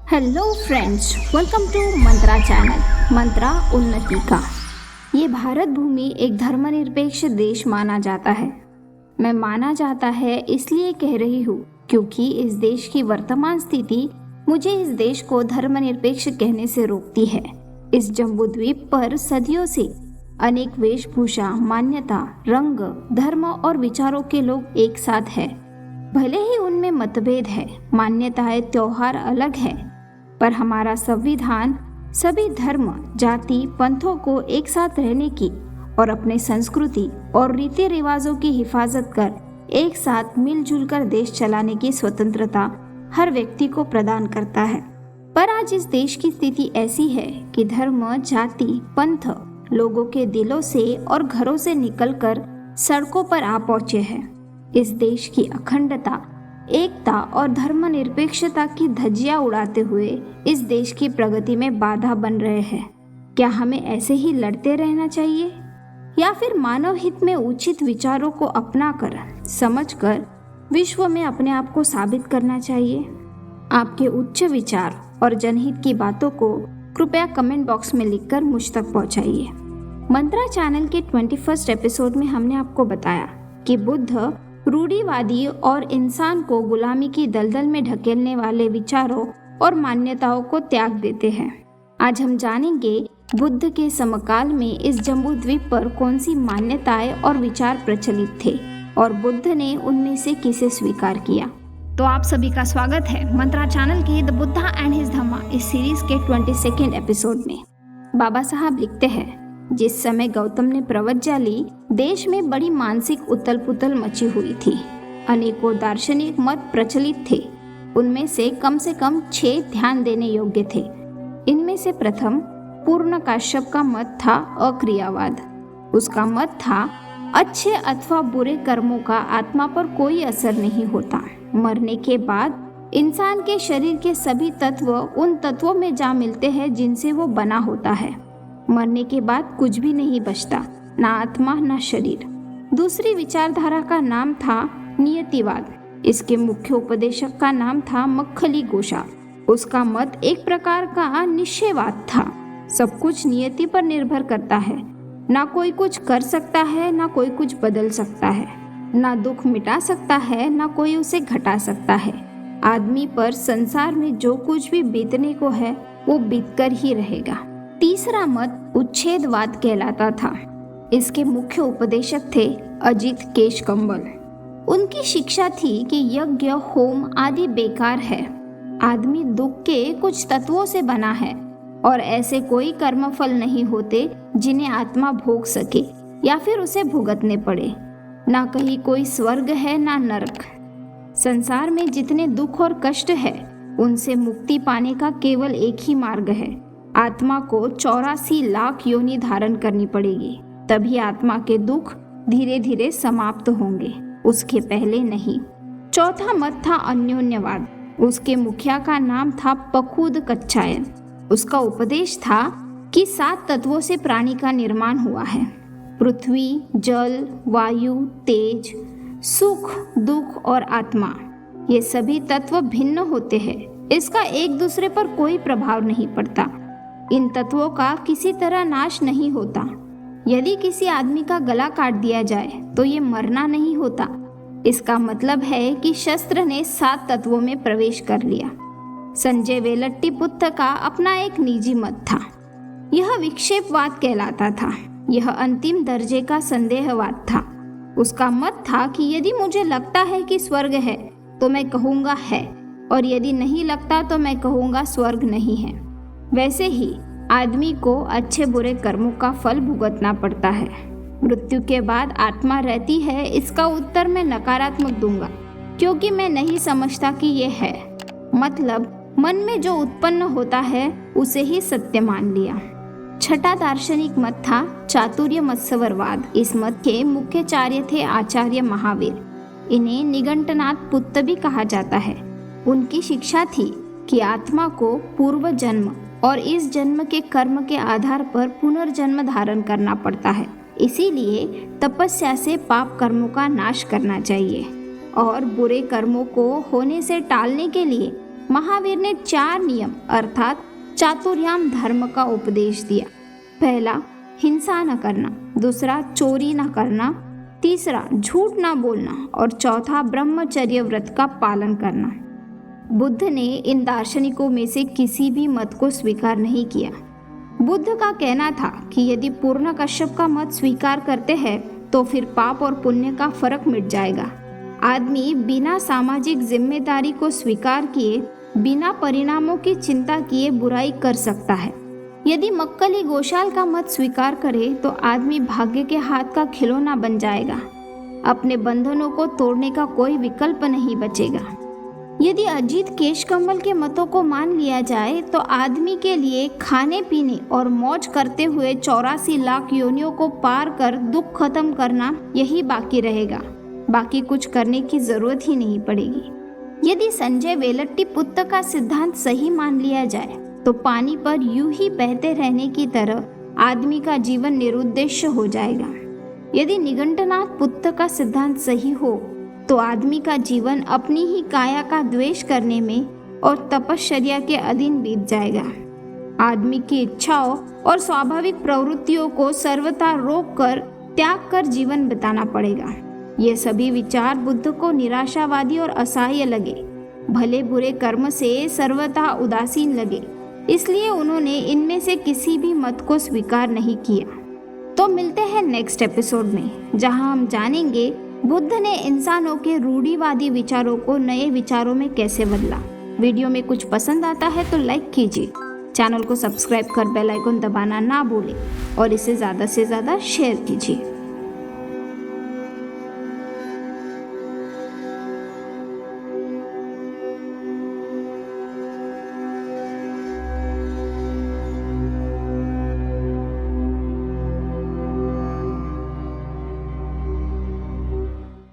Hello friends, welcome to Mantra channel. Mantra Unnati का ये भारत भूमि एक धर्मनिरपेक्ष देश माना जाता है। मैं माना जाता है इसलिए कह रही हूँ क्योंकि इस देश की वर्तमान स्थिति मुझे इस देश को धर्मनिरपेक्ष कहने से रोकती है। इस जम्बूद्वीप पर सदियों से अनेक वेशभूषा, मान्यता, रंग, धर्म और विचारों के लोग एक साथ हैं। भले ही उनमें मतभेद है, मान्यताएं, त्योहार अलग है, पर हमारा संविधान सभी धर्म, जाति, पंथों को एक साथ रहने की और अपने संस्कृति और रीति रिवाजों की हिफाजत कर एक साथ मिलजुल कर देश चलाने की स्वतंत्रता हर व्यक्ति को प्रदान करता है। पर आज इस देश की स्थिति ऐसी है कि धर्म, जाति, पंथ लोगों के दिलों से और घरों से निकलकर सड़कों पर आ पहुंचे हैं। इस देश की अखंडता, एकता और धर्मनिरपेक्षता की धज्जियां उड़ाते हुए इस देश की प्रगति में बाधा बन रहे हैं। क्या हमें ऐसे ही लड़ते रहना चाहिए या फिर मानव हित में उचित विचारों को अपनाकर, समझकर विश्व में अपने आप को साबित करना चाहिए? आपके उच्च विचार और जनहित की बातों को कृपया कमेंट बॉक्स में लिखकर मुझ तक पहुंचाइए। मंत्रा चैनल के 21st एपिसोड में हमने आपको बताया कि बुद्ध रूढ़िवादी और इंसान को गुलामी की दलदल में ढकेलने वाले विचारों और मान्यताओं को त्याग देते हैं। आज हम जानेंगे बुद्ध के समकाल में इस जम्बूद्वीप पर कौन सी मान्यताएं और विचार प्रचलित थे और बुद्ध ने उनमें से किसे स्वीकार किया। तो आप सभी का स्वागत है मंत्रा चैनल के द बुद्धा एंड हिज धम्मा इस सीरीज के 22nd एपिसोड में। बाबा साहब लिखते हैं, जिस समय गौतम ने प्रवज्ञा ली, देश में बड़ी मानसिक उथल पुथल मची हुई थी। अनेकों दार्शनिक मत प्रचलित थे। उनमें से कम 6 ध्यान देने योग्य थे। इनमें से प्रथम पूर्ण काश्यप का मत था अक्रियावाद। उसका मत था अच्छे अथवा बुरे कर्मों का आत्मा पर कोई असर नहीं होता। मरने के बाद इंसान के शरीर के सभी तत्व उन तत्वों में जा मिलते हैं जिनसे वो बना होता है। मरने के बाद कुछ भी नहीं बचता, ना आत्मा ना शरीर। दूसरी विचारधारा का नाम था नियतिवाद। इसके मुख्य उपदेशक का नाम था मक्खली गोशा। उसका मत एक प्रकार का निश्चयवाद था। सब कुछ नियति पर निर्भर करता है। ना कोई कुछ कर सकता है, ना कोई कुछ बदल सकता है, ना दुख मिटा सकता है, ना कोई उसे घटा सकता है। आदमी पर संसार में जो कुछ भी बीतने को है वो बीतकर ही रहेगा। तीसरा मत उच्छेदवाद कहलाता था। इसके मुख्य उपदेशक थे अजित केशकंबल। उनकी शिक्षा थी कि यज्ञ, होम आदि बेकार है। आदमी दुख के कुछ तत्वों से बना है और ऐसे कोई कर्मफल नहीं होते जिन्हें आत्मा भोग सके या फिर उसे भुगतने पड़े। ना कहीं कोई स्वर्ग है ना नरक। संसार में जितने दुख और कष्ट है उनसे मुक्ति पाने का केवल एक ही मार्ग है। आत्मा को 84 लाख योनि धारण करनी पड़ेगी, तभी आत्मा के दुख धीरे धीरे समाप्त होंगे, उसके पहले नहीं। चौथा मत था अन्योन्यवाद। उसके मुखिया का नाम था पखुद कच्छायन। उसका उपदेश था कि 7 तत्वों से प्राणी का निर्माण हुआ है। पृथ्वी, जल, वायु, तेज, सुख, दुख और आत्मा। ये सभी तत्व भिन्न होते हैं। इसका एक दूसरे पर कोई प्रभाव नहीं पड़ता। इन तत्वों का किसी तरह नाश नहीं होता। यदि किसी आदमी का गला काट दिया जाए तो ये मरना नहीं होता। इसका मतलब है कि शस्त्र ने 7 तत्वों में प्रवेश कर लिया। संजय वेलट्टीपुत्र का अपना एक निजी मत था। यह विक्षेपवाद कहलाता था। यह अंतिम दर्जे का संदेहवाद था। उसका मत था कि यदि मुझे लगता है कि स्वर्ग है तो मैं कहूँगा है, और यदि नहीं लगता तो मैं कहूँगा स्वर्ग नहीं है। वैसे ही आदमी को अच्छे बुरे कर्मों का फल भुगतना पड़ता है। मृत्यु के बाद आत्मा रहती है, इसका उत्तर मैं नकारात्मक दूंगा क्योंकि मैं नहीं समझता कि ये है। मतलब मन में जो उत्पन्न होता है उसे ही सत्य मान लिया। छठा दार्शनिक मत था चातुर्य मत्स्यवरवाद। इस मत के मुख्याचार्य थे आचार्य महावीर। इन्हें निगंटनाथ पुत्र भी कहा जाता है। उनकी शिक्षा थी कि आत्मा को पूर्व जन्म और इस जन्म के कर्म के आधार पर पुनर्जन्म धारण करना पड़ता है। इसीलिए तपस्या से पाप कर्मों का नाश करना चाहिए और बुरे कर्मों को होने से टालने के लिए महावीर ने 4 नियम अर्थात चातुर्याम धर्म का उपदेश दिया। पहला, हिंसा न करना। दूसरा, चोरी न करना। तीसरा, झूठ न बोलना। और चौथा, ब्रह्मचर्य व्रत का पालन करना। बुद्ध ने इन दार्शनिकों में से किसी भी मत को स्वीकार नहीं किया। बुद्ध का कहना था कि यदि पूर्ण कश्यप का मत स्वीकार करते हैं तो फिर पाप और पुण्य का फर्क मिट जाएगा। आदमी बिना सामाजिक जिम्मेदारी को स्वीकार किए, बिना परिणामों की चिंता किए बुराई कर सकता है। यदि मक्कली गोशाल का मत स्वीकार करे तो आदमी भाग्य के हाथ का खिलौना बन जाएगा। अपने बंधनों को तोड़ने का कोई विकल्प नहीं बचेगा। यदि अजीत केशकमल के मतों को मान लिया जाए तो आदमी के लिए खाने पीने और मौज करते हुए 84 लाख योनियों को पार कर दुख खत्म करना यही बाकी रहेगा। बाकी कुछ करने की जरूरत ही नहीं पड़ेगी। यदि संजय वेलट्टी पुत्र का सिद्धांत सही मान लिया जाए तो पानी पर यूं ही बहते रहने की तरह आदमी का जीवन निरुद्देश्य हो जाएगा। यदि निगंटनाथ पुत्र का सिद्धांत सही हो तो आदमी का जीवन अपनी ही काया का द्वेष करने में और तपश्चर्या के अधीन बीत जाएगा। आदमी की इच्छाओं और स्वाभाविक प्रवृत्तियों को सर्वथा रोककर त्याग कर जीवन बिताना पड़ेगा। ये सभी विचार बुद्ध को निराशावादी और असहाय लगे, भले बुरे कर्म से सर्वथा उदासीन लगे, इसलिए उन्होंने इनमें से किसी भी मत को स्वीकार नहीं किया। तो मिलते हैं नेक्स्ट एपिसोड में, जहां हम जानेंगे बुद्ध ने इंसानों के रूढ़िवादी विचारों को नए विचारों में कैसे बदला। वीडियो में कुछ पसंद आता है तो लाइक कीजिए, चैनल को सब्सक्राइब कर बेल आइकन दबाना ना भूलें और इसे ज़्यादा से ज़्यादा शेयर कीजिए।